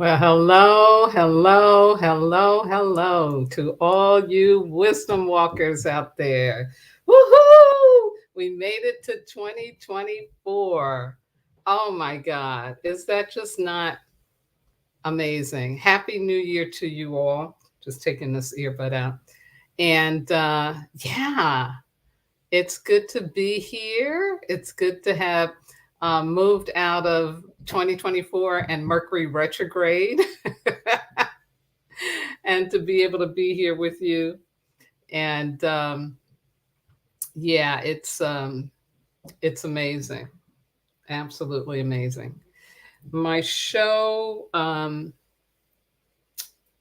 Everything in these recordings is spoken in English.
Well, hello, hello, hello, hello to all you wisdom walkers out there. Woohoo! We made it to 2024. Oh my God. Is that just not amazing? Happy New Year to you all. Just taking this earbud out. And yeah, it's good to be here. It's good to have moved out of 2024 and Mercury retrograde and to be able to be here with you. And yeah, it's amazing, absolutely amazing. My show on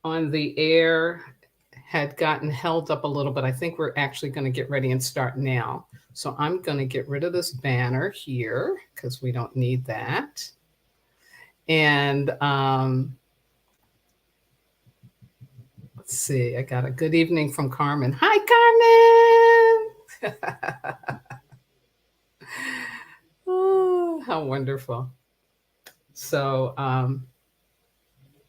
the air had gotten held up a little bit. I think we're actually going to get ready and start now. So I'm going to get rid of this banner here because we don't need that. And let's see, I got a good evening from Carmen. Hi, Carmen. Oh, how wonderful. So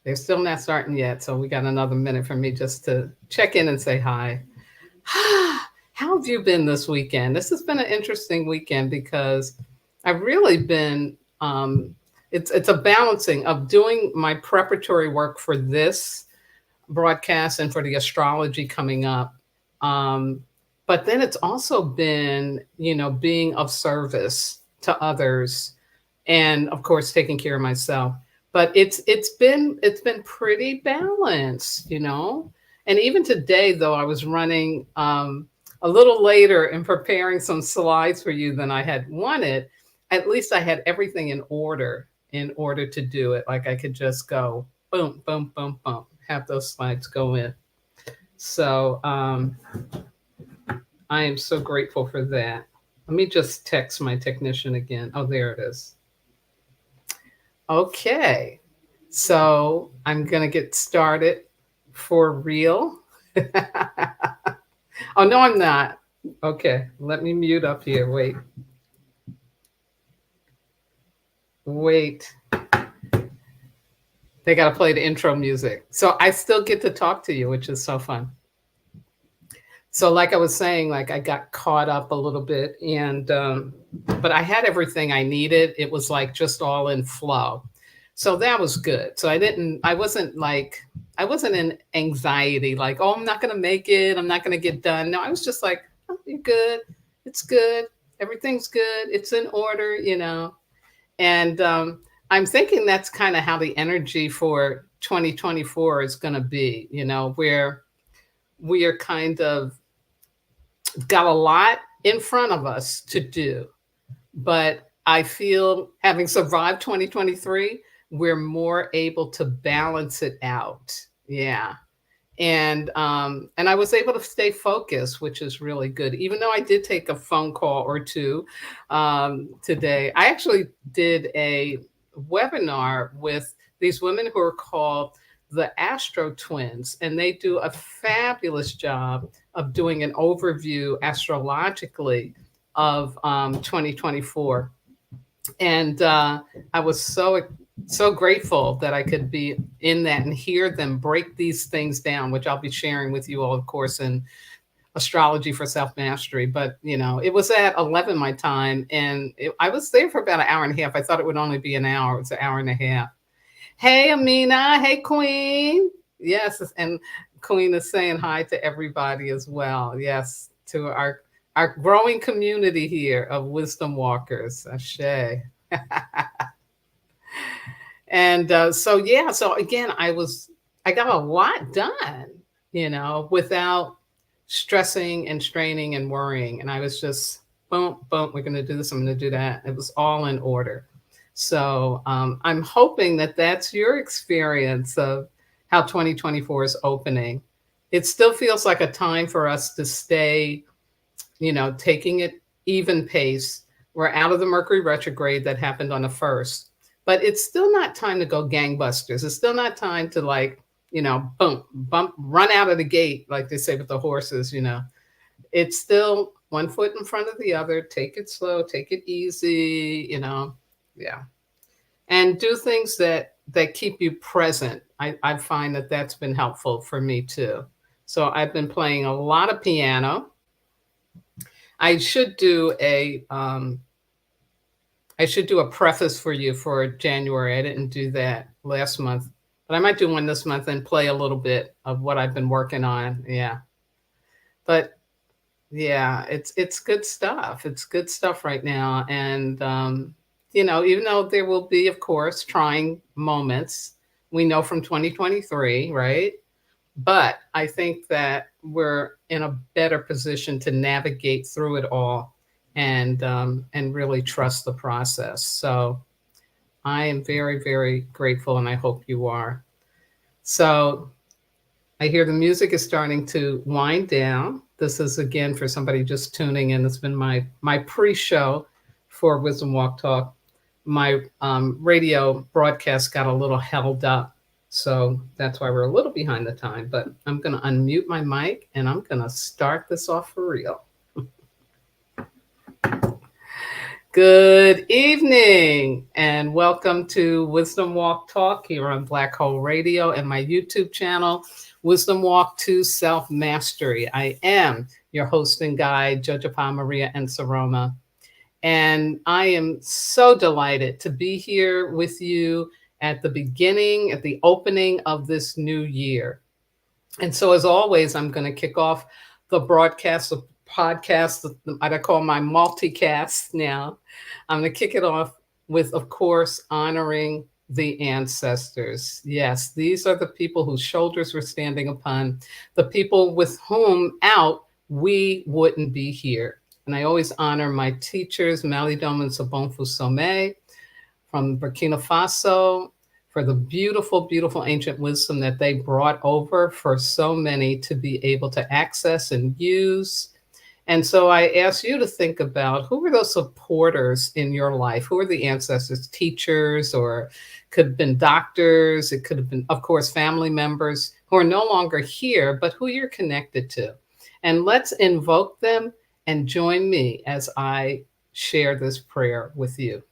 they're still not starting yet. So we got another minute for me just to check in and say hi. How have you been this weekend? This has been an interesting weekend because I've really been, it's a balancing of doing my preparatory work for this broadcast and for the astrology coming up. But then it's also been, being of service to others and of course taking care of myself. But it's been pretty balanced. And even today though, I was running a little later and preparing some slides for you than I had wanted. At least I had everything in order to do it. Like I could just go boom, boom, boom, boom, have those slides go in. So I am so grateful for that. Let me just text my technician again. Oh, there it is. Okay. So I'm going to get started for real. Oh, no, I'm not. Okay. Let me mute up here. Wait. Wait. They got to play the intro music. So I still get to talk to you, which is so fun. So like I was saying, like I got caught up a little bit and but I had everything I needed. It was like just all in flow. So that was good. So I wasn't in anxiety, like, oh, I'm not gonna make it, I'm not gonna get done. No, I was just like, oh, you're good, it's good, everything's good, it's in order. And I'm thinking that's kind of how the energy for 2024 is gonna be, where we are kind of got a lot in front of us to do. But I feel having survived 2023, we're more able to balance it out. Yeah. And I was able to stay focused, which is really good. Even though I did take a phone call or two today, I actually did a webinar with these women who are called the Astro Twins, and they do a fabulous job of doing an overview astrologically of 2024. And I was so grateful that I could be in that and hear them break these things down, which I'll be sharing with you all, of course, in astrology for self mastery. But it was at 11 my time, and I was there for about an hour and a half. I thought it would only be an hour. It's an hour and a half. Hey, Amina. Hey, Queen. Yes, and Queen is saying hi to everybody as well. Yes, to our growing community here of wisdom walkers. Ashe. And so yeah, so again, I got a lot done, without stressing and straining and worrying. And I was just boom, boom, we're going to do this, I'm going to do that. It was all in order. So I'm hoping that that's your experience of how 2024 is opening. It still feels like a time for us to stay, taking it even pace. We're out of the Mercury retrograde that happened on the 1st, but it's still not time to go gangbusters. It's still not time to boom, bump, run out of the gate, like they say with the horses. It's still one foot in front of the other. Take it slow, take it easy, yeah. And do things that that keep you present. I find that that's been helpful for me too. So I've been playing a lot of piano. I should do a I should do a preface for you for January. I didn't do that last month, but I might do one this month and play a little bit of what I've been working on. Yeah. But yeah, it's good stuff. It's good stuff right now. And even though there will be, of course, trying moments, we know from 2023, right? But I think that we're in a better position to navigate through it all and really trust the process. So I am very, very grateful, and I hope you are. So I hear the music is starting to wind down. This is again for somebody just tuning in. It's been my pre-show for Wisdom Walk Talk. My radio broadcast got a little held up, so that's why we're a little behind the time. But I'm going to unmute my mic and I'm going to start this off for real. Good evening and welcome to Wisdom Walk Talk here on Black Hole Radio and my YouTube channel, Wisdom Walk to Self Mastery. I am your host and guide, Jojapa Maria Ensaroma. And I am so delighted to be here with you at the opening of this new year. And so as always, I'm going to kick off the broadcast of podcast, what I call my multicast now. I'm going to kick it off with, of course, honoring the ancestors. Yes, these are the people whose shoulders we're standing upon, the people with whom out we wouldn't be here. And I always honor my teachers, Malidom and Sobonfu Some from Burkina Faso, for the beautiful, beautiful ancient wisdom that they brought over for so many to be able to access and use. And so I ask you to think about who were those supporters in your life? Who are the ancestors, teachers, or could have been doctors? It could have been, of course, family members who are no longer here, but who you're connected to. And let's invoke them and join me as I share this prayer with you.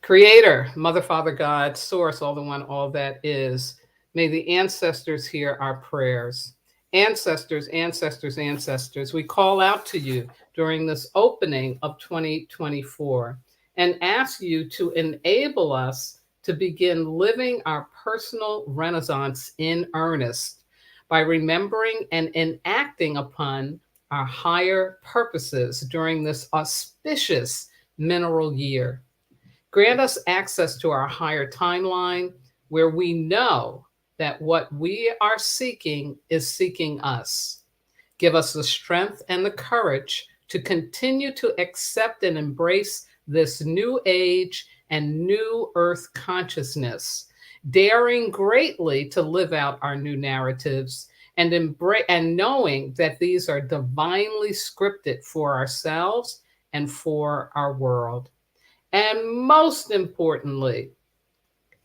Creator, Mother, Father, God, Source, all the one, all that is, may the ancestors hear our prayers. Ancestors, ancestors, ancestors, we call out to you during this opening of 2024 and ask you to enable us to begin living our personal renaissance in earnest by remembering and enacting upon our higher purposes during this auspicious mineral year. Grant us access to our higher timeline where we know that what we are seeking is seeking us. Give us the strength and the courage to continue to accept and embrace this new age and new earth consciousness, daring greatly to live out our new narratives and knowing that these are divinely scripted for ourselves and for our world. And most importantly,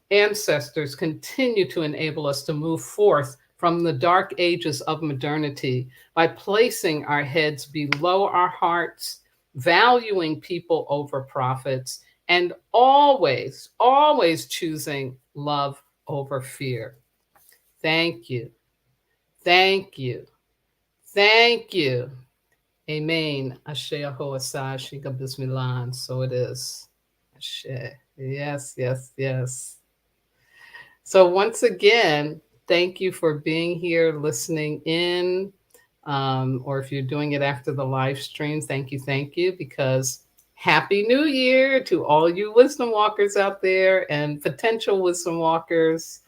ancestors continue to enable us to move forth from the dark ages of modernity by placing our heads below our hearts, valuing people over profits, and always, always choosing love over fear. Thank you. Thank you. Thank you. Amen. Ashe Aho Asai Shiga Bismillah. So it is. Ashe. Yes, yes, yes. So once again, thank you for being here, listening in, or if you're doing it after the live stream, thank you, because Happy New Year to all you wisdom walkers out there and potential wisdom walkers.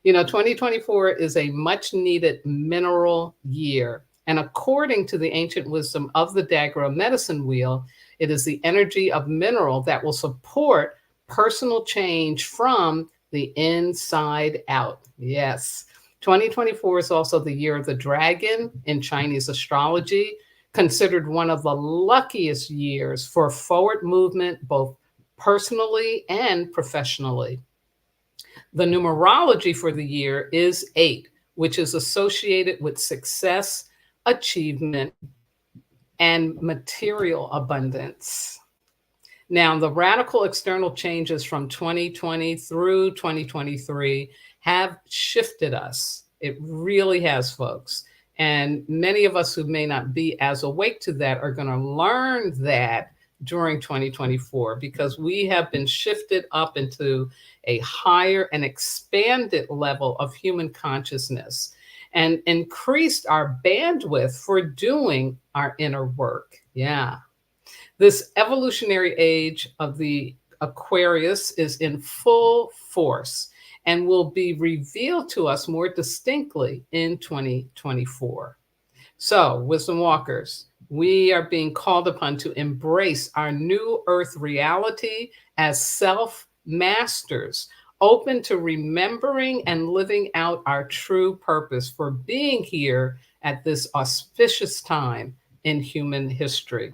2024 is a much needed mineral year. And according to the ancient wisdom of the Dagara Medicine Wheel, it is the energy of mineral that will support personal change from the inside out. Yes. 2024 is also the year of the dragon in Chinese astrology, considered one of the luckiest years for forward movement, both personally and professionally. The numerology for the year is 8, which is associated with success, achievement, and material abundance. Now, the radical external changes from 2020 through 2023 have shifted us. It really has, folks. And many of us who may not be as awake to that are going to learn that during 2024 because we have been shifted up into a higher and expanded level of human consciousness and increased our bandwidth for doing our inner work. Yeah. This evolutionary age of the Aquarius is in full force and will be revealed to us more distinctly in 2024. So, wisdom walkers, we are being called upon to embrace our new earth reality as self masters, open to remembering and living out our true purpose for being here at this auspicious time in human history.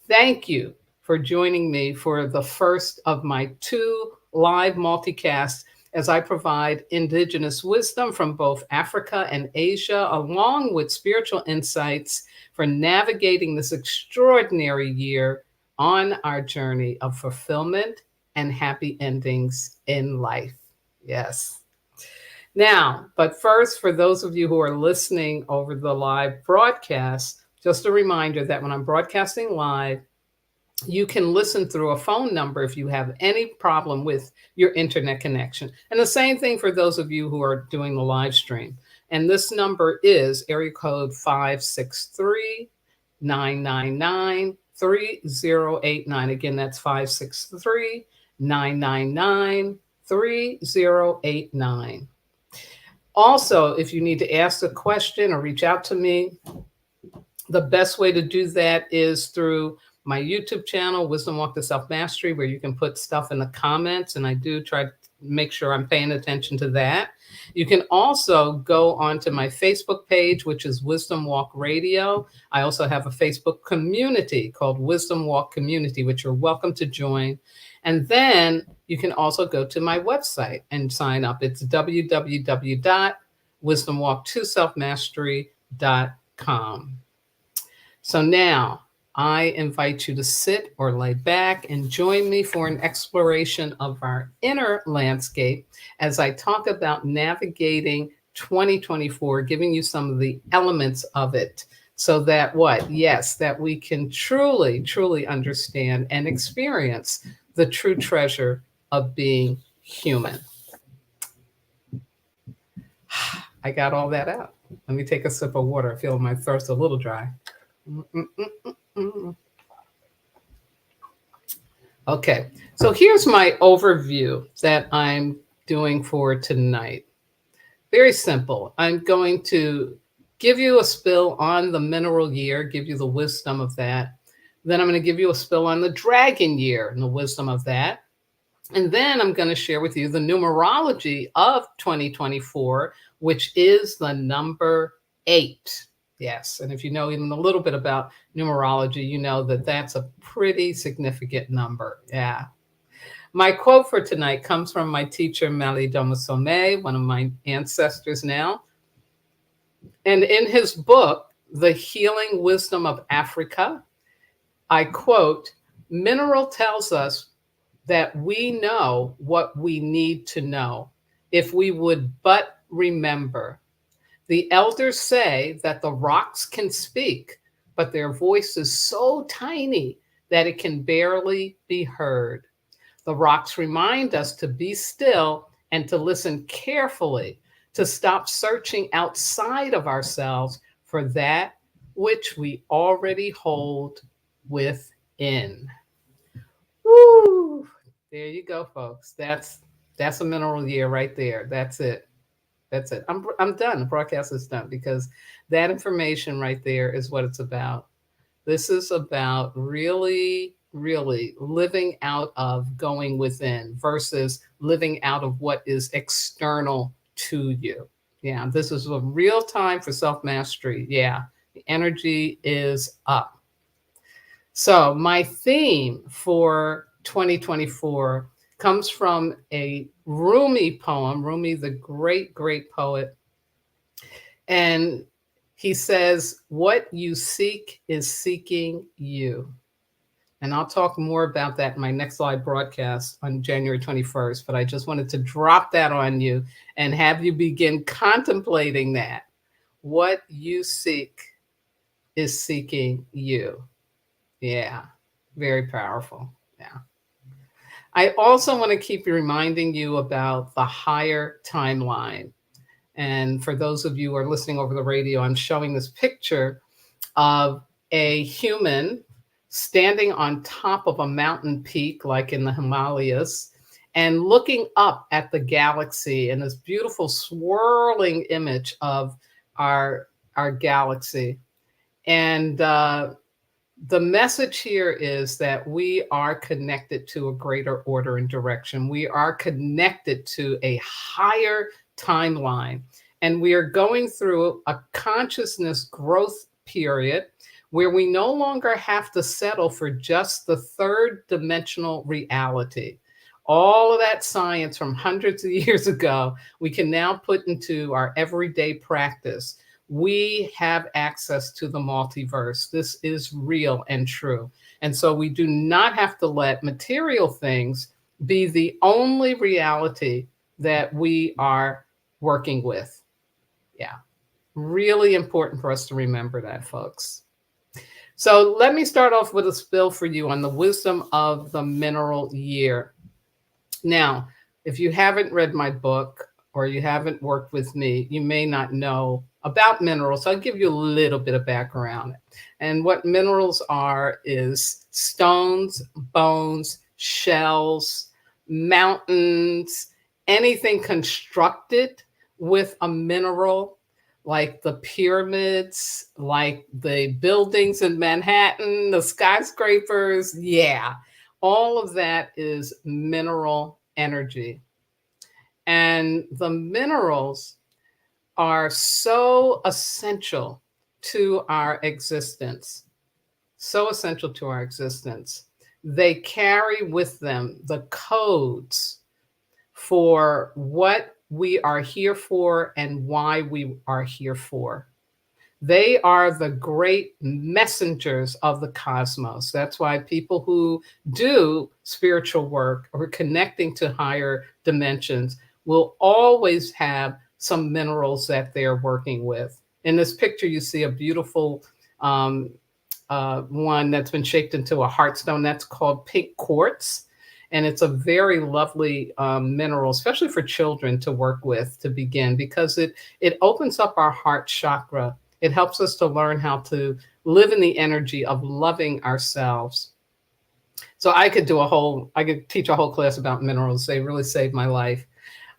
Thank you for joining me for the first of my 2 live multicasts as I provide indigenous wisdom from both Africa and Asia, along with spiritual insights for navigating this extraordinary year on our journey of fulfillment and happy endings in life. Yes. Now, but first, for those of you who are listening over the live broadcast, just a reminder that when I'm broadcasting live, you can listen through a phone number if you have any problem with your internet connection. And the same thing for those of you who are doing the live stream. And this number is area code 563-999-3089. Again, that's 563-999-3089. Also, if you need to ask a question or reach out to me, the best way to do that is through my YouTube channel, Wisdom Walk to Self Mastery, where you can put stuff in the comments. And I do try to make sure I'm paying attention to that. You can also go onto my Facebook page, which is Wisdom Walk Radio. I also have a Facebook community called Wisdom Walk Community, which you're welcome to join. And then you can also go to my website and sign up. It's www.wisdomwalk2selfmastery.com. So now I invite you to sit or lay back and join me for an exploration of our inner landscape as I talk about navigating 2024, giving you some of the elements of it so that what? Yes, that we can truly, truly understand and experience the true treasure of being human. I got all that out. Let me take a sip of water. I feel my thirst a little dry. Okay, so here's my overview that I'm doing for tonight. Very simple. I'm going to give you a spill on the mineral year, give you the wisdom of that. Then I'm going to give you a spill on the dragon year and the wisdom of that. And then I'm going to share with you the numerology of 2024, which is the number 8. Yes. And if you know even a little bit about numerology, you know that that's a pretty significant number. Yeah. My quote for tonight comes from my teacher, Mali Domusome, one of my ancestors now. And in his book, The Healing Wisdom of Africa, I quote, "Mineral tells us that we know what we need to know if we would but remember. The elders say that the rocks can speak, but their voice is so tiny that it can barely be heard. The rocks remind us to be still and to listen carefully, to stop searching outside of ourselves for that which we already hold within." Woo! There you go, folks. That's a mineral year right there. That's it. That's it. I'm done. The broadcast is done because that information right there is what it's about. This is about really, really living out of going within versus living out of what is external to you. Yeah, this is a real time for self-mastery. Yeah, the energy is up. So my theme for 2024 comes from a Rumi poem, Rumi, the great, great poet. And he says, "What you seek is seeking you." And I'll talk more about that in my next live broadcast on January 21st. But I just wanted to drop that on you and have you begin contemplating that. What you seek is seeking you. Yeah, very powerful. Yeah. I also want to keep reminding you about the higher timeline. And for those of you who are listening over the radio, I'm showing this picture of a human standing on top of a mountain peak, like in the Himalayas, and looking up at the galaxy in this beautiful swirling image of our galaxy. And the message here is that we are connected to a greater order and direction. We are connected to a higher timeline. And we are going through a consciousness growth period where we no longer have to settle for just the third dimensional reality. All of that science from hundreds of years ago, we can now put into our everyday practice. We have access to the multiverse. This is real and true. And so we do not have to let material things be the only reality that we are working with. Yeah, really important for us to remember that, folks. So let me start off with a spill for you on the wisdom of the mineral year. Now, if you haven't read my book or you haven't worked with me, you may not know about minerals. So I'll give you a little bit of background. And what minerals are is stones, bones, shells, mountains, anything constructed with a mineral, like the pyramids, like the buildings in Manhattan, the skyscrapers. Yeah, all of that is mineral energy. And the minerals are so essential to our existence, so essential to our existence. They carry with them the codes for what we are here for and why we are here for. They are the great messengers of the cosmos. That's why people who do spiritual work or connecting to higher dimensions will always have some minerals that they're working with. In this picture, you see a beautiful one that's been shaped into a heartstone. That's called pink quartz. And it's a very lovely mineral, especially for children to work with to begin, because it opens up our heart chakra. It helps us to learn how to live in the energy of loving ourselves. So I could teach a whole class about minerals. They really saved my life.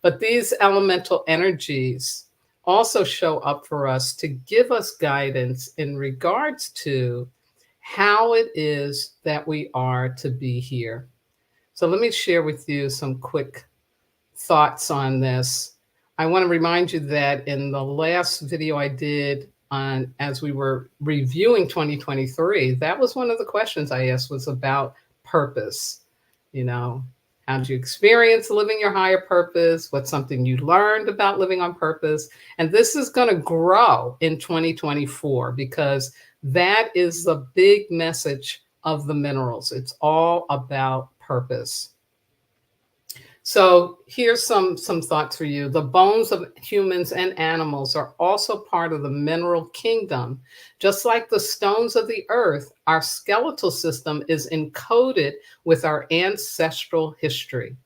But these elemental energies also show up for us to give us guidance in regards to how it is that we are to be here. So let me share with you some quick thoughts on this. I want to remind you that in the last video I did on, as we were reviewing 2023, that was one of the questions I asked, was about purpose. You know, how did you experience living your higher purpose? What's something you learned about living on purpose? And this is going to grow in 2024 because that is the big message of the minerals. It's all about purpose. So here's some thoughts for you. The bones of humans and animals are also part of the mineral kingdom. Just like the stones of the earth, our skeletal system is encoded with our ancestral history.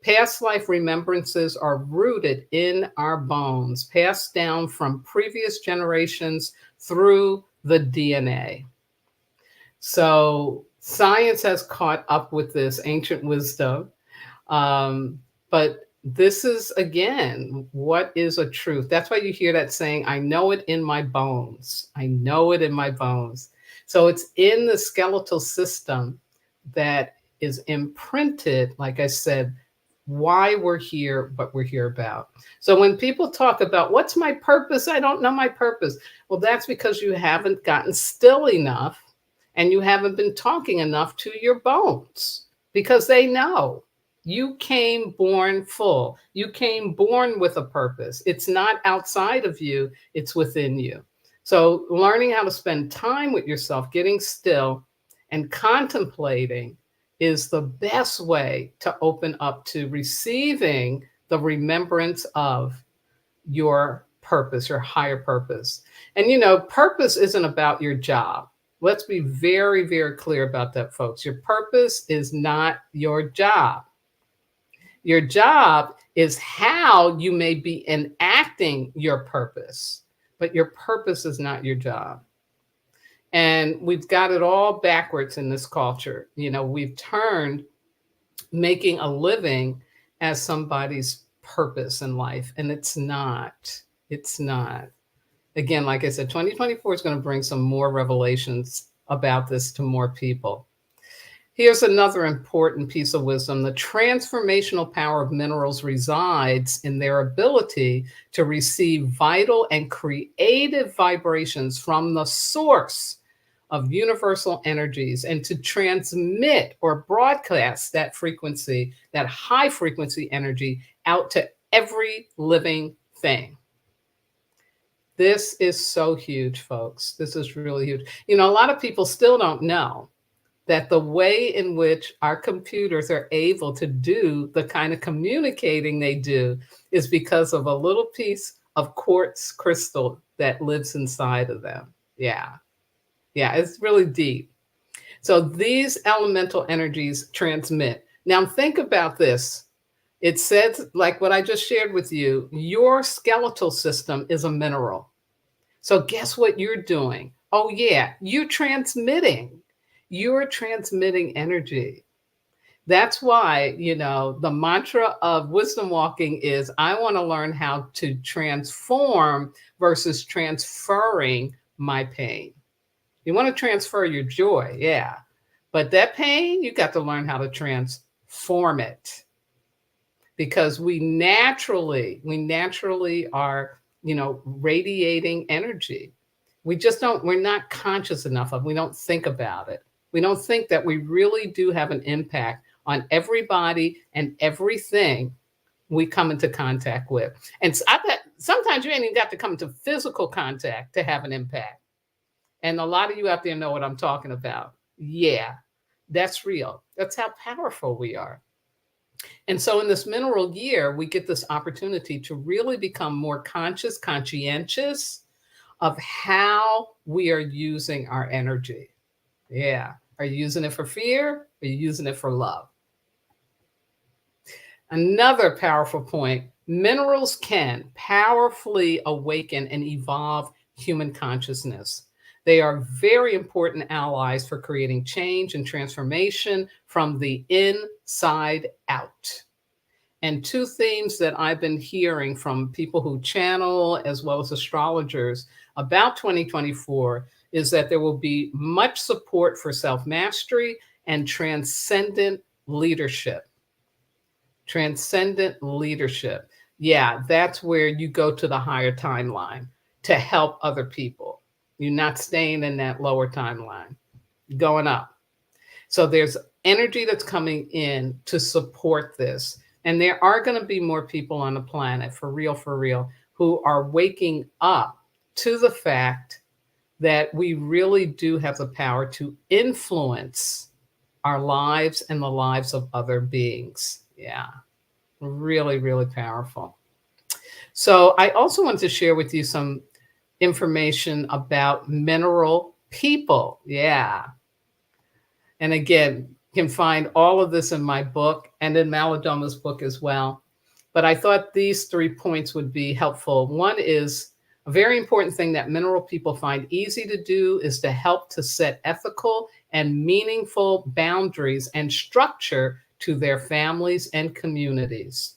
Past life remembrances are rooted in our bones, passed down from previous generations through the DNA. So science has caught up with this ancient wisdom. But this is, again, what is a truth. That's why you hear that saying, I know it in my bones. I know it in my bones. So it's in the skeletal system that is imprinted, like I said, why we're here, what we're here about. So when people talk about what's my purpose, I don't know my purpose. Well, that's because you haven't gotten still enough and you haven't been talking enough to your bones, because they know. You came born full. You came born with a purpose. It's not outside of you, it's within you. So learning how to spend time with yourself, getting still, And contemplating is the best way to open up to receiving the remembrance of your purpose, your higher purpose. And purpose isn't about your job. Let's be very, very clear about that, folks. Your purpose is not your job. Your job is how you may be enacting your purpose, but your purpose is not your job. And we've got it all backwards in this culture. We've turned making a living as somebody's purpose in life, and it's not. It's not. Again, like I said, 2024 is going to bring some more revelations about this to more people. Here's another important piece of wisdom. The transformational power of minerals resides in their ability to receive vital and creative vibrations from the source of universal energies and to transmit or broadcast that frequency, that high frequency energy, out to every living thing. This is so huge, folks. This is really huge. A lot of people still don't know that the way in which our computers are able to do the kind of communicating they do is because of a little piece of quartz crystal that lives inside of them. Yeah. Yeah, it's really deep. So these elemental energies transmit. Now think about this. It says, like what I just shared with you, your skeletal system is a mineral. So guess what you're doing? Oh yeah, you're transmitting. You're transmitting energy. That's why, the mantra of wisdom walking is, I want to learn how to transform versus transferring my pain. You want to transfer your joy, yeah. But that pain, you got to learn how to transform it. Because we naturally are, radiating energy. We're not conscious enough of it. We don't think about it. We don't think that we really do have an impact on everybody and everything we come into contact with. And I bet sometimes you ain't even got to come into physical contact to have an impact. And a lot of you out there know what I'm talking about. Yeah, that's real. That's how powerful we are. And so in this mineral year, we get this opportunity to really become more conscientious of how we are using our energy. Yeah. Are you using it for fear? Are you using it for love? Another powerful point, minerals can powerfully awaken and evolve human consciousness. They are very important allies for creating change and transformation from the inside out. And two themes that I've been hearing from people who channel as well as astrologers about 2024 is that there will be much support for self-mastery and transcendent leadership. Transcendent leadership. Yeah, that's where you go to the higher timeline to help other people. You're not staying in that lower timeline, going up. So there's energy that's coming in to support this. And there are going to be more people on the planet, for real, who are waking up to the fact that we really do have the power to influence our lives and the lives of other beings. Yeah, really, really powerful. So I also want to share with you some information about mineral people. Yeah. And again, you can find all of this in my book and in Maladoma's book as well. But I thought these 3 points would be helpful. One is a very important thing that mineral people find easy to do is to help to set ethical and meaningful boundaries and structure to their families and communities.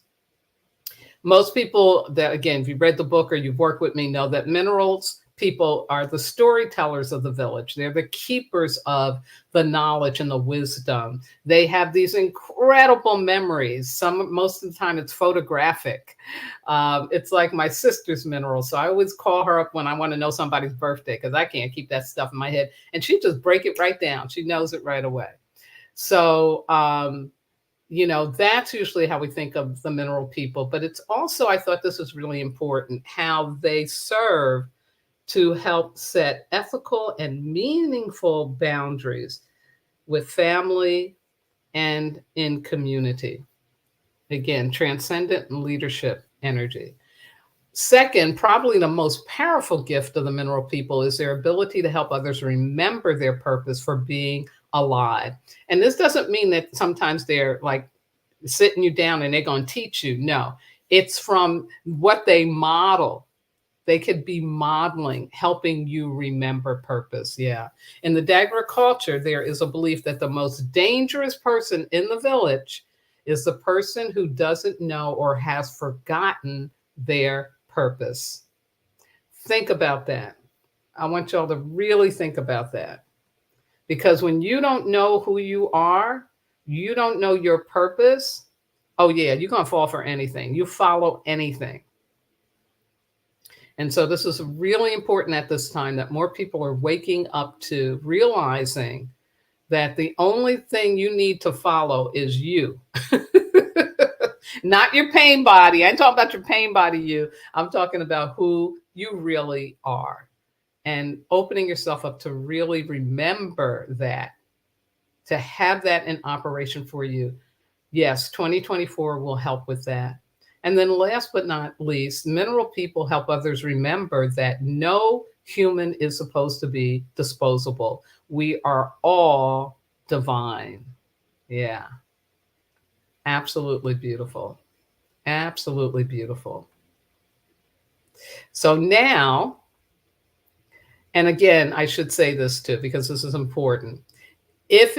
Most people that, again, if you've read the book or you've worked with me, know that minerals people are the storytellers of the village. They're the keepers of the knowledge and the wisdom. They have these incredible memories. Most of the time it's photographic. It's like my sister's mineral. So I always call her up when I want to know somebody's birthday because I can't keep that stuff in my head. And she just break it right down. She knows it right away. So, that's usually how we think of the mineral people. But it's also, I thought this was really important, how they serve to help set ethical and meaningful boundaries. with family, and in community. Again, transcendent and leadership energy. Second, probably the most powerful gift of the mineral people is their ability to help others remember their purpose for being alive. And this doesn't mean that sometimes they're like sitting you down and they're going to teach you. No, it's from what they model. They could be modeling, helping you remember purpose. Yeah. In the Dagara culture, there is a belief that the most dangerous person in the village is the person who doesn't know or has forgotten their purpose. Think about that. I want y'all to really think about that. Because when you don't know who you are, you don't know your purpose, oh yeah, you're going to fall for anything. You follow anything. And so this is really important at this time that more people are waking up to realizing that the only thing you need to follow is you. Not your pain body. I ain't talking about your pain body, you. I'm talking about who you really are. And opening yourself up to really remember that, to have that in operation for you. Yes, 2024 will help with that. And then last but not least, mineral people help others remember that no human is supposed to be disposable. We are all divine. Yeah. Absolutely beautiful. Absolutely beautiful. So now, and again, I should say this too, because this is important. If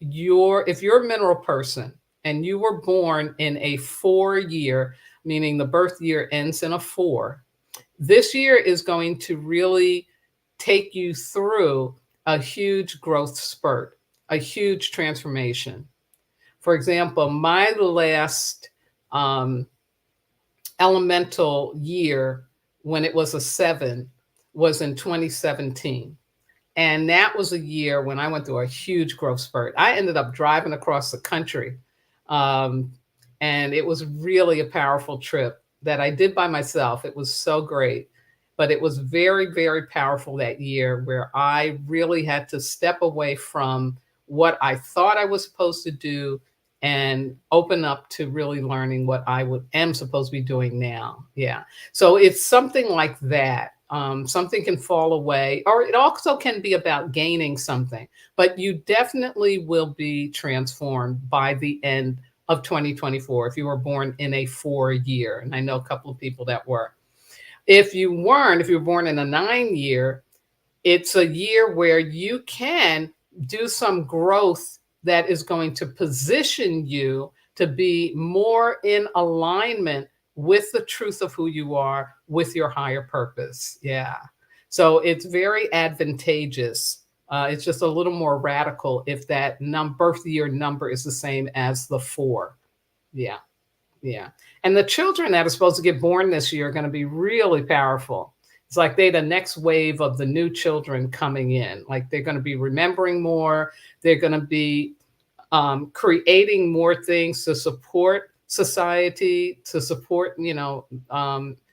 you're a mineral person and you were born in a 4-year, meaning the birth year ends in a 4, this year is going to really take you through a huge growth spurt, a huge transformation. For example, my last elemental year, when it was a 7, was in 2017. And that was a year when I went through a huge growth spurt. I ended up driving across the country. And it was really a powerful trip that I did by myself. It was so great. But it was very, very powerful that year, where I really had to step away from what I thought I was supposed to do and open up to really learning what I am supposed to be doing now. Yeah. So it's something like that. Something can fall away, or it also can be about gaining something, but you definitely will be transformed by the end of 2024 if you were born in a 4-year. And I know a couple of people that were. If you were born in a 9-year, it's a year where you can do some growth that is going to position you to be more in alignment with the truth of who you are, with your higher purpose. Yeah. So it's very advantageous. It's just a little more radical if that birth year number is the same as the 4. Yeah. Yeah. And the children that are supposed to get born this year are going to be really powerful. It's like they're the next wave of the new children coming in. Like they're going to be remembering more. They're going to be creating more things to support society, to support,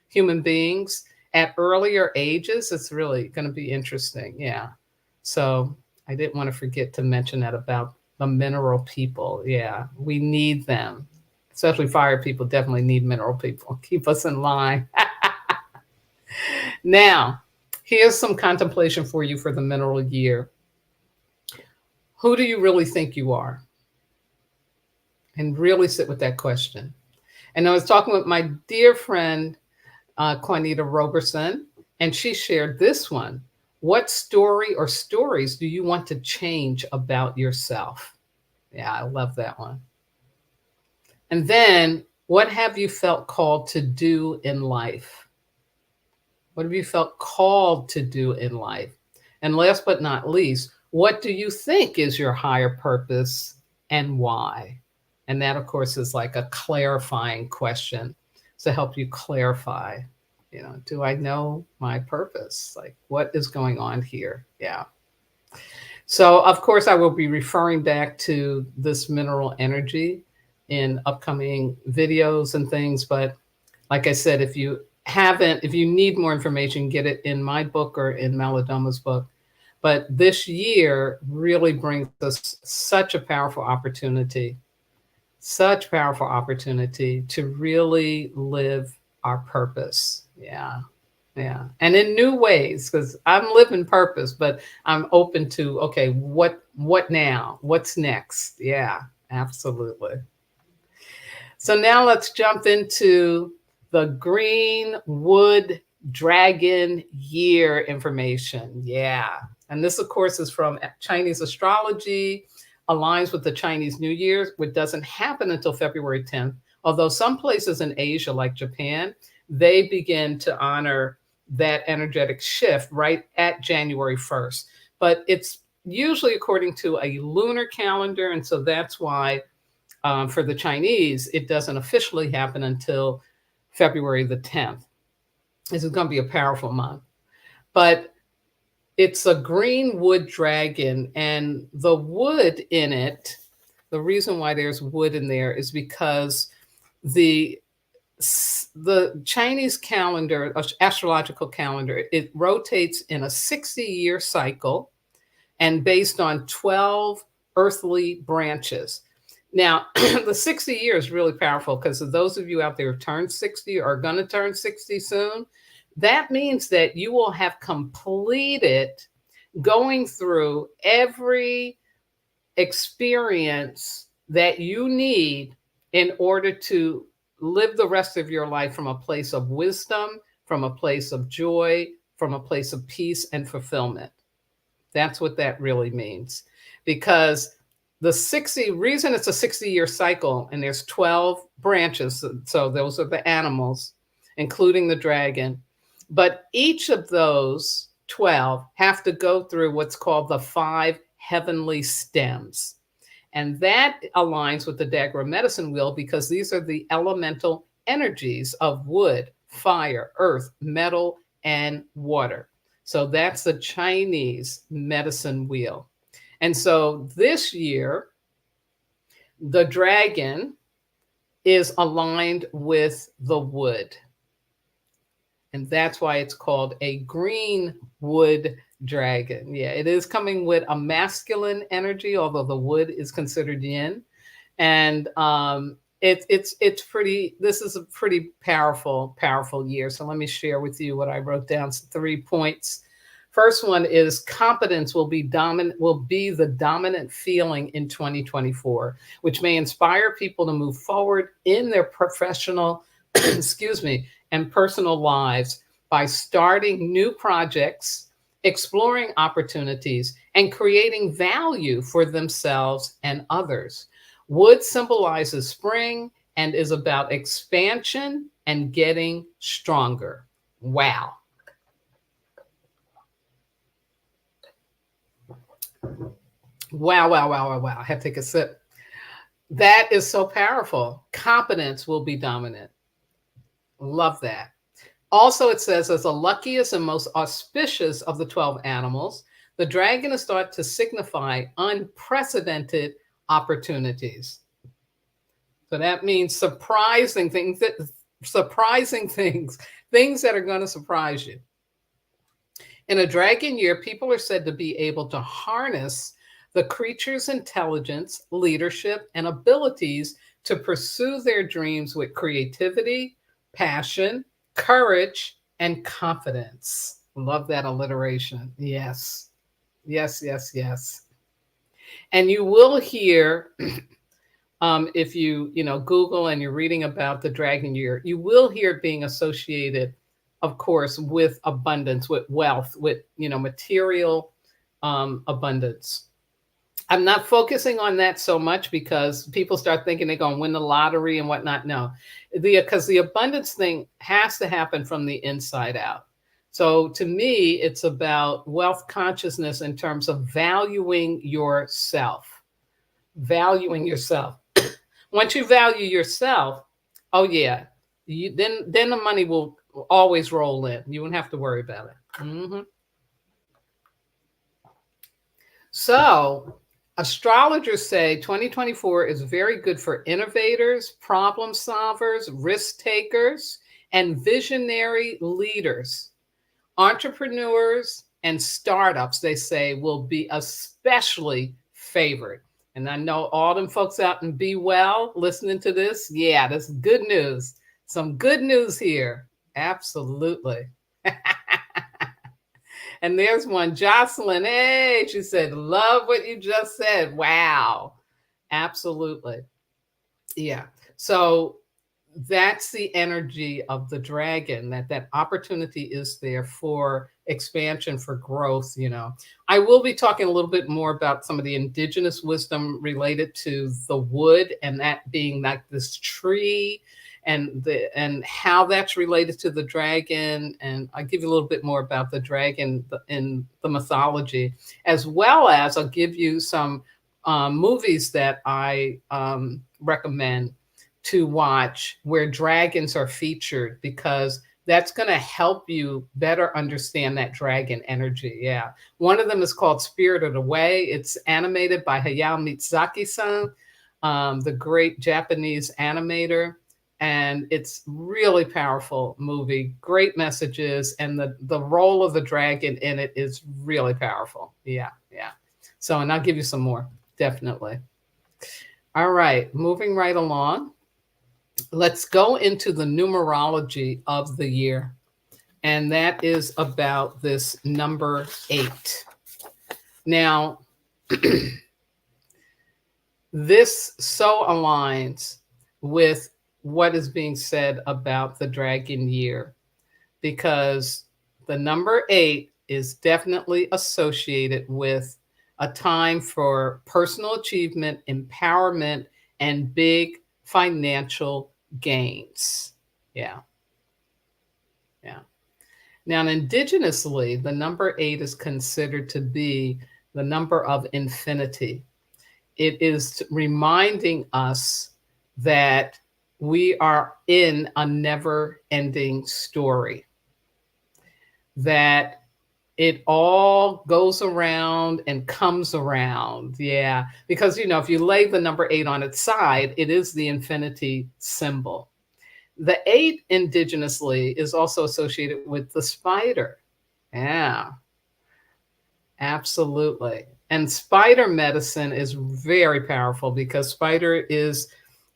human beings at earlier ages. It's really going to be interesting. Yeah. So I didn't want to forget to mention that about the mineral people. Yeah. We need them. Especially fire people definitely need mineral people. Keep us in line. Now, here's some contemplation for you for the mineral year. Who do you really think you are? And really sit with that question. And I was talking with my dear friend, Juanita Roberson, and she shared this one. What story or stories do you want to change about yourself? Yeah, I love that one. And then, what have you felt called to do in life? What have you felt called to do in life? And last but not least, what do you think is your higher purpose and why? And that, of course, is like a clarifying question to help you clarify, do I know my purpose? Like, what is going on here? Yeah. So, of course, I will be referring back to this mineral energy in upcoming videos and things. But like I said, if you need more information, get it in my book or in Maladoma's book. But this year really brings us such a powerful opportunity to really live our purpose. Yeah. Yeah. And in new ways, because I'm living purpose, but I'm open to, okay, what now? What's next? Yeah, absolutely. So now let's jump into the green wood dragon year information. Yeah. And this, of course, is from Chinese astrology, aligns with the Chinese New Year, which doesn't happen until February 10th. Although some places in Asia, like Japan, they begin to honor that energetic shift right at January 1st. But it's usually according to a lunar calendar. And so that's why for the Chinese, it doesn't officially happen until February the 10th. This is going to be a powerful month. But it's a green wood dragon, and the wood in it, the reason why there's wood in there is because the Chinese calendar, astrological calendar, it rotates in a 60-year cycle and based on 12 earthly branches. Now, the 60 years is really powerful because those of you out there who turned 60 or are going to turn 60 soon, that means that you will have completed going through every experience that you need in order to live the rest of your life from a place of wisdom, from a place of joy, from a place of peace and fulfillment. That's what that really means. Because the 60 reason it's a 60-year cycle and there's 12 branches. So those are the animals, including the dragon. But each of those 12 have to go through what's called the 5 heavenly stems. And that aligns with the Dagara Medicine Wheel because these are the elemental energies of wood, fire, earth, metal, and water. So that's the Chinese medicine wheel. And so this year, the dragon is aligned with the wood. And that's why it's called a green wood dragon. Yeah, it is coming with a masculine energy, although the wood is considered yin. And it's pretty, this is a pretty powerful year. So let me share with you what I wrote down, 3 points. First one is competence will be the dominant feeling in 2024, which may inspire people to move forward in their professional, and personal lives by starting new projects, exploring opportunities, and creating value for themselves and others. Wood symbolizes spring and is about expansion and getting stronger. Wow. Wow. I have to take a sip. That is so powerful. Competence will be dominant. Love that. Also, it says, as the luckiest and most auspicious of the 12 animals, the dragon is thought to signify unprecedented opportunities. So that means surprising things, things that are going to surprise you. In a dragon year, people are said to be able to harness the creature's intelligence, leadership, and abilities to pursue their dreams with creativity, passion, courage, and confidence. Love that alliteration. Yes. And you will hear, if you Google and you're reading about the dragon year, you will hear it being associated, of course, with abundance, with wealth, with material abundance. I'm not focusing on that so much because people start thinking they're going to win the lottery and whatnot. No, because the abundance thing has to happen from the inside out. So to me, it's about wealth consciousness in terms of valuing yourself. Valuing yourself. Once you value yourself, oh yeah, then the money will always roll in. You won't have to worry about it. Mm-hmm. So astrologers say 2024 is very good for innovators, problem solvers, risk takers, and visionary leaders, entrepreneurs, and startups, they say, will be especially favored. And I know all them folks out in Be Well listening to this. Yeah, that's good news. Some good news here. Absolutely. And there's one, Jocelyn. Hey, she said, love what you just said. Wow. Absolutely. Yeah. So that's the energy of the dragon, that opportunity is there for expansion, for growth. I will be talking a little bit more about some of the indigenous wisdom related to the wood, and that being like this tree, and how that's related to the dragon. And I'll give you a little bit more about the dragon in the mythology, as well as I'll give you some movies that I recommend to watch where dragons are featured, because that's going to help you better understand that dragon energy. Yeah. One of them is called Spirited Away. It's animated by Hayao Miyazaki-san, the great Japanese animator. And it's really powerful movie, great messages. And the role of the dragon in it is really powerful. Yeah. Yeah. So, and I'll give you some more, definitely. All right. Moving right along. Let's go into the numerology of the year. And that is about this number 8. Now, this so aligns with what is being said about the dragon year, because the number 8 is definitely associated with a time for personal achievement, empowerment, and big financial gains. Yeah. Yeah. Now, indigenously, the number 8 is considered to be the number of infinity. It is reminding us that we are in a never-ending story, that it all goes around and comes around. Yeah. Because, if you lay the number 8 on its side, it is the infinity symbol. The 8 indigenously is also associated with the spider. Yeah. Absolutely. And spider medicine is very powerful, because spider is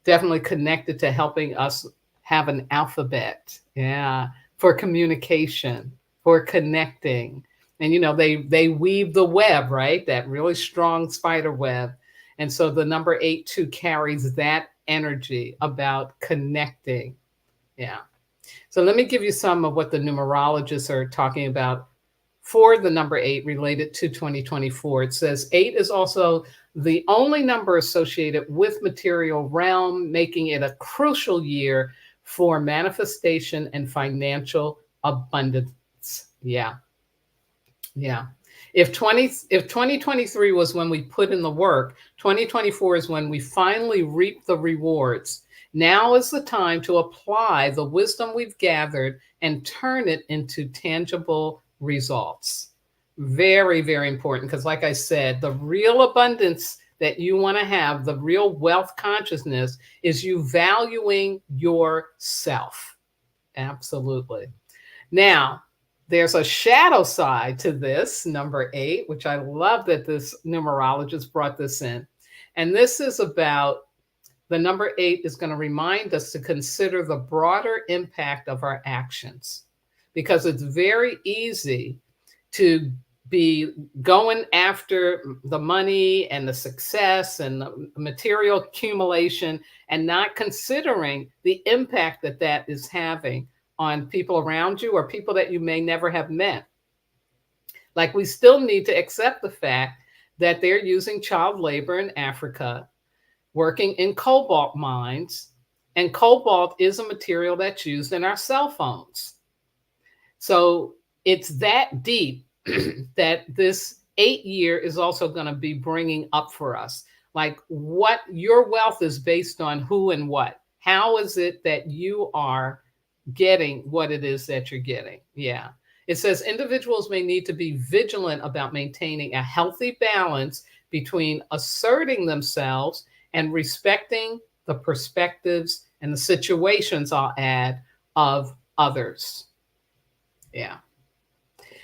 definitely connected to helping us have an alphabet. Yeah. For communication, for connecting. And they weave the web, right? That really strong spider web. And so the number 8 too carries that energy about connecting. Yeah. So let me give you some of what the numerologists are talking about for the number 8 related to 2024. It says 8 is also the only number associated with material realm, making it a crucial year for manifestation and financial abundance. Yeah. Yeah. If 2023 was when we put in the work, 2024 is when we finally reap the rewards. Now is the time to apply the wisdom we've gathered and turn it into tangible results. Very, very important, because like I said, the real abundance that you want to have, the real wealth consciousness, is you valuing yourself. Absolutely. Now, there's a shadow side to this number 8, which I love that this numerologist brought this in. And this is about the number 8 is going to remind us to consider the broader impact of our actions, because it's very easy to be going after the money and the success and the material accumulation and not considering the impact that that is having on people around you or people that you may never have met. Like, we still need to accept the fact that they're using child labor in Africa, working in cobalt mines, and cobalt is a material that's used in our cell phones. So it's that deep that this 8 year is also going to be bringing up for us. Like, what your wealth is based on, who and what. How is it that you are getting what it is that you're getting? Yeah. It says individuals may need to be vigilant about maintaining a healthy balance between asserting themselves and respecting the perspectives and the situations, I'll add, of others. Yeah.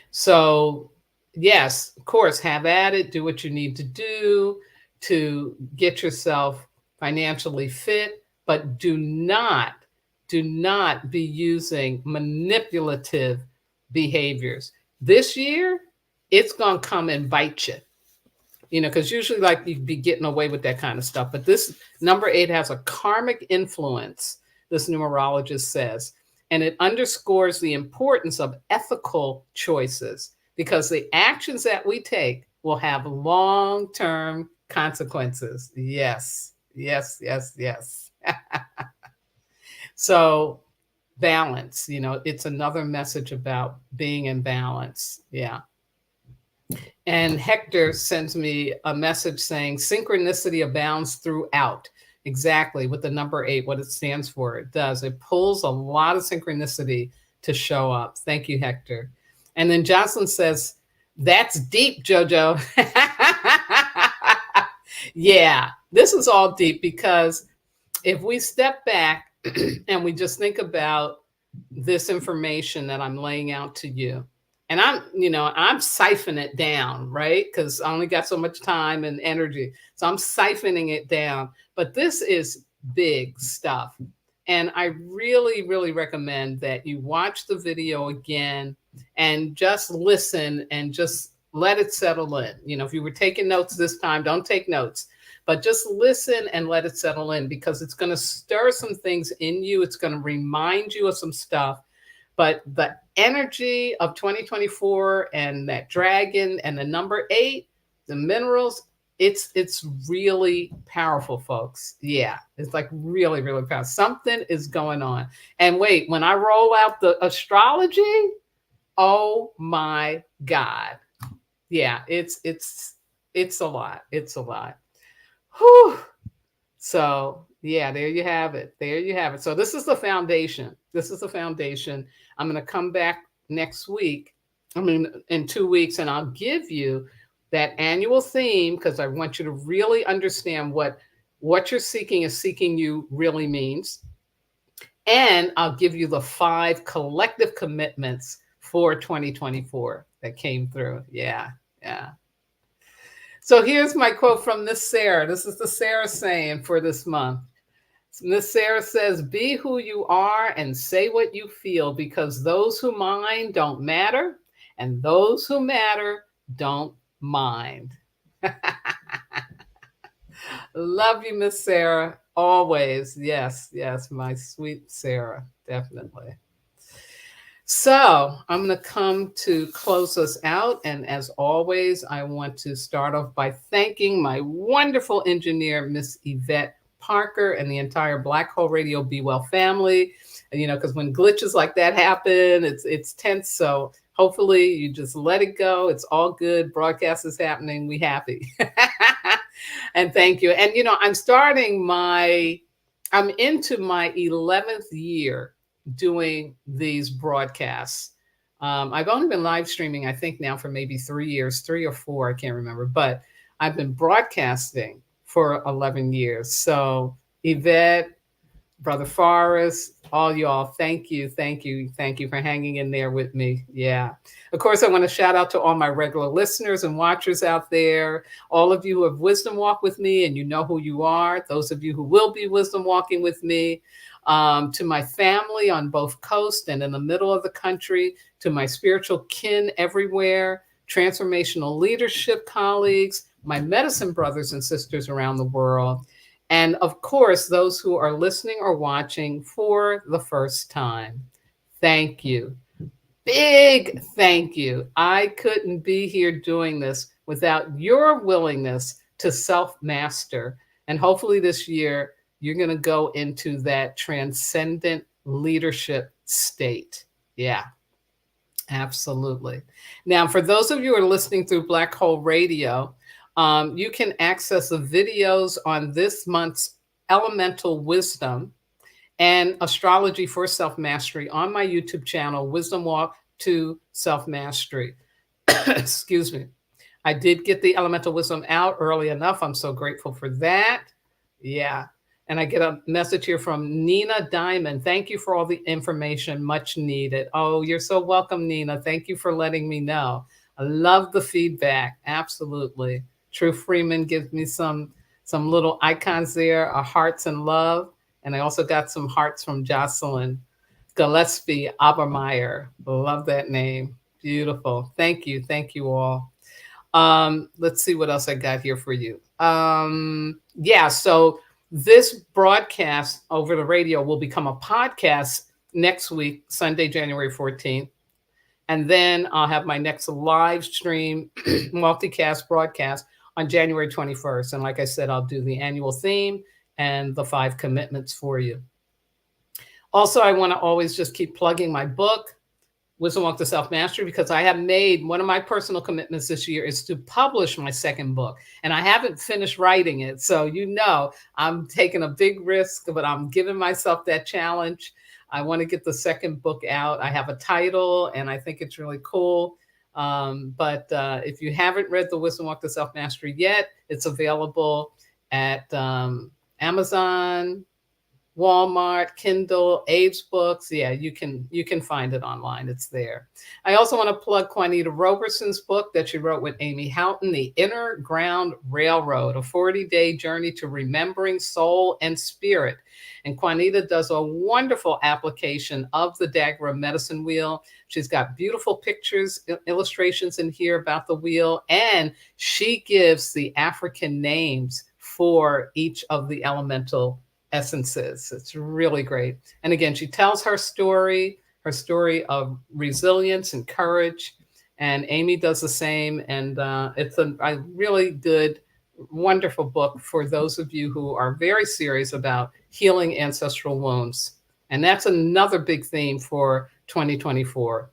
So yes, of course, have at it, do what you need to do to get yourself financially fit, but do not be using manipulative behaviors. This year, it's going to come and bite you. Because usually like you'd be getting away with that kind of stuff. But this number 8 has a karmic influence, this numerologist says, and it underscores the importance of ethical choices because the actions that we take will have long-term consequences. Yes, yes, yes, yes. So balance, it's another message about being in balance. Yeah. And Hector sends me a message saying synchronicity abounds throughout. Exactly, with the number 8, what it stands for. It does. It pulls a lot of synchronicity to show up. Thank you, Hector. And then Jocelyn says, that's deep, JoJo. Yeah, this is all deep because if we step back and we just think about this information that I'm laying out to you, and I'm siphoning it down, right? Because I only got so much time and energy. So I'm siphoning it down. But this is big stuff. And I really, really recommend that you watch the video again and just listen and just let it settle in. If you were taking notes this time, don't take notes, but just listen and let it settle in because it's going to stir some things in you. It's going to remind you of some stuff. But the energy of 2024 and that dragon and the number 8, the minerals, it's really powerful, folks. Yeah, it's like really, really powerful. Something is going on. And wait, when I roll out the astrology, oh my God. Yeah, it's a lot. It's a lot. Whew. So yeah, there you have it. There you have it. So this is the foundation. This is the foundation. I'm going to come back next week. In 2 weeks, and I'll give you that annual theme because I want you to really understand what you're seeking is seeking you really means. And I'll give you the 5 collective commitments for 2024 that came through. Yeah, yeah. So here's my quote from Miss Sara. This is the Sara saying for this month. Miss Sara says, be who you are and say what you feel because those who mind don't matter and those who matter don't mind. Love you, Miss Sara. Always. Yes, yes, my sweet Sara. Definitely. So I'm going to come to close us out. And as always, I want to start off by thanking my wonderful engineer, Miss Yvette Parker, and the entire Black Hole Radio Be Well family. Because when glitches like that happen, it's tense. So hopefully you just let it go. It's all good. Broadcast is happening. We happy. And thank you. And, I'm into my 11th year doing these broadcasts. I've only been live streaming, I think now for maybe 3 years, 3 or 4, I can't remember, but I've been broadcasting for 11 years. So Yvette, Brother Forrest, all y'all, thank you for hanging in there with me. Yeah. Of course, I want to shout out to all my regular listeners and watchers out there, all of you who have wisdom walked with me and you know who you are, those of you who will be wisdom walking with me, to my family on both coasts and in the middle of the country, to my spiritual kin everywhere, transformational leadership colleagues, my medicine brothers and sisters around the world, and of course, those who are listening or watching for the first time. Thank you. Big thank you. I couldn't be here doing this without your willingness to self-master. And hopefully this year, you're going to go into that transcendent leadership state. Yeah, absolutely. Now, for those of you who are listening through Black Hole Radio, you can access the videos on this month's elemental wisdom and astrology for self-mastery on my YouTube channel, Wisdom Walk to Self-Mastery. Excuse me. I did get the elemental wisdom out early enough. I'm so grateful for that. Yeah. And I get a message here from Nina Diamond. Thank you for all the information, much needed. Oh, you're so welcome, Nina. Thank you for letting me know. I love the feedback. Absolutely. True Freeman gives me some little icons there, hearts and love. And I also got some hearts from Jocelyn Gillespie Abermeyer. Love that name. Beautiful. Thank you. Thank you all. Let's see what else I got here for you. Yeah, so this broadcast over the radio will become a podcast next week, Sunday, January 14th. And then I'll have my next live stream multicast broadcast on January 21st. And like I said, I'll do the annual theme and the 5 commitments for you. Also, I want to always just keep plugging my book, Wisdom Walk to Self-Mastery, because I have made one of my personal commitments this year is to publish my second book. And I haven't finished writing it. So, I'm taking a big risk, but I'm giving myself that challenge. I want to get the second book out. I have a title and I think it's really cool. But if you haven't read The Wisdom Walk to Self-Mastery yet, it's available at Amazon, Walmart, Kindle, Abe's Books. Yeah, you can find it online. It's there. I also want to plug Juanita Roberson's book that she wrote with Amy Houghton, The Inner Ground Railroad, a 40-day journey to remembering soul and spirit. And Juanita does a wonderful application of the Dagara Medicine Wheel. She's got beautiful pictures, illustrations in here about the wheel, and she gives the African names for each of the elemental essences. It's really great. And again, she tells her story of resilience and courage. And Amy does the same. And it's a really good, wonderful book for those of you who are very serious about healing ancestral wounds. And that's another big theme for 2024.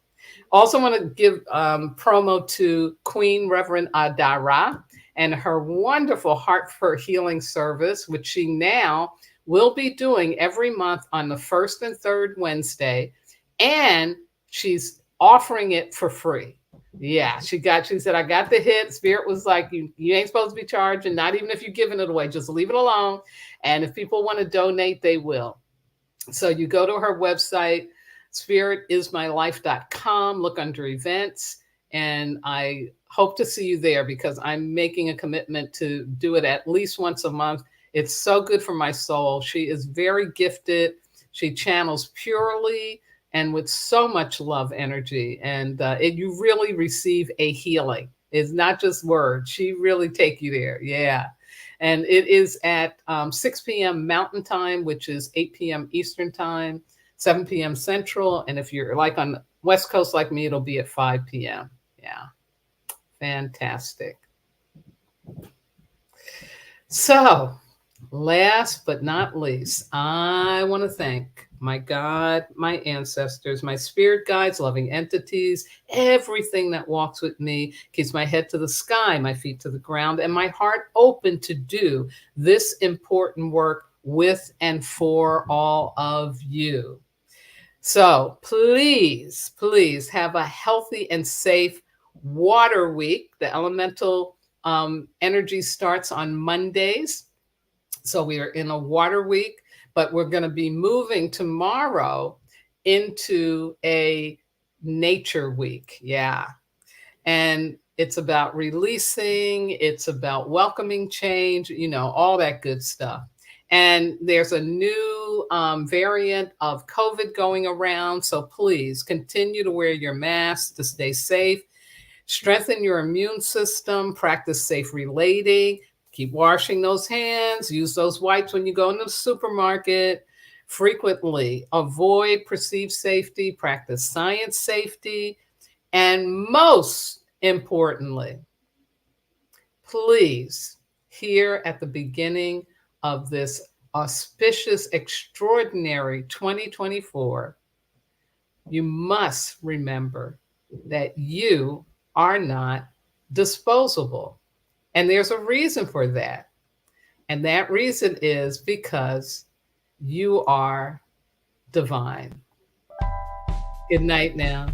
Also want to give promo to Queen Reverend Adara and her wonderful Heart for Healing service, which she now will be doing every month on the first and third Wednesday. And she's offering it for free. Yeah, she said, I got the hit. Spirit was like, you ain't supposed to be charging, not even if you're giving it away, just leave it alone. And if people want to donate, they will. So you go to her website, spiritismylife.com, look under events. And I hope to see you there because I'm making a commitment to do it at least once a month. It's so good for my soul. She is very gifted. She channels purely and with so much love energy. And you really receive a healing. It's not just words. She really take you there. Yeah. And it is at 6 p.m. Mountain Time, which is 8 p.m. Eastern Time, 7 p.m. Central. And if you're like on the West Coast like me, it'll be at 5 p.m. Yeah. Fantastic. So, last but not least, I want to thank my God, my ancestors, my spirit guides, loving entities, everything that walks with me, keeps my head to the sky, my feet to the ground, and my heart open to do this important work with and for all of you. So please, please have a healthy and safe water week. The elemental energy starts on Mondays. So we are in a water week, but we're going to be moving tomorrow into a nature week. Yeah. And it's about releasing, it's about welcoming change, all that good stuff. And there's a new variant of COVID going around. So please continue to wear your mask to stay safe, strengthen your immune system, practice safe relating. Keep washing those hands. Use those wipes when you go in the supermarket frequently. Avoid perceived safety. Practice science safety. And most importantly, please, here at the beginning of this auspicious, extraordinary 2024, you must remember that you are not disposable. And there's a reason for that. And that reason is because you are divine. Good night now.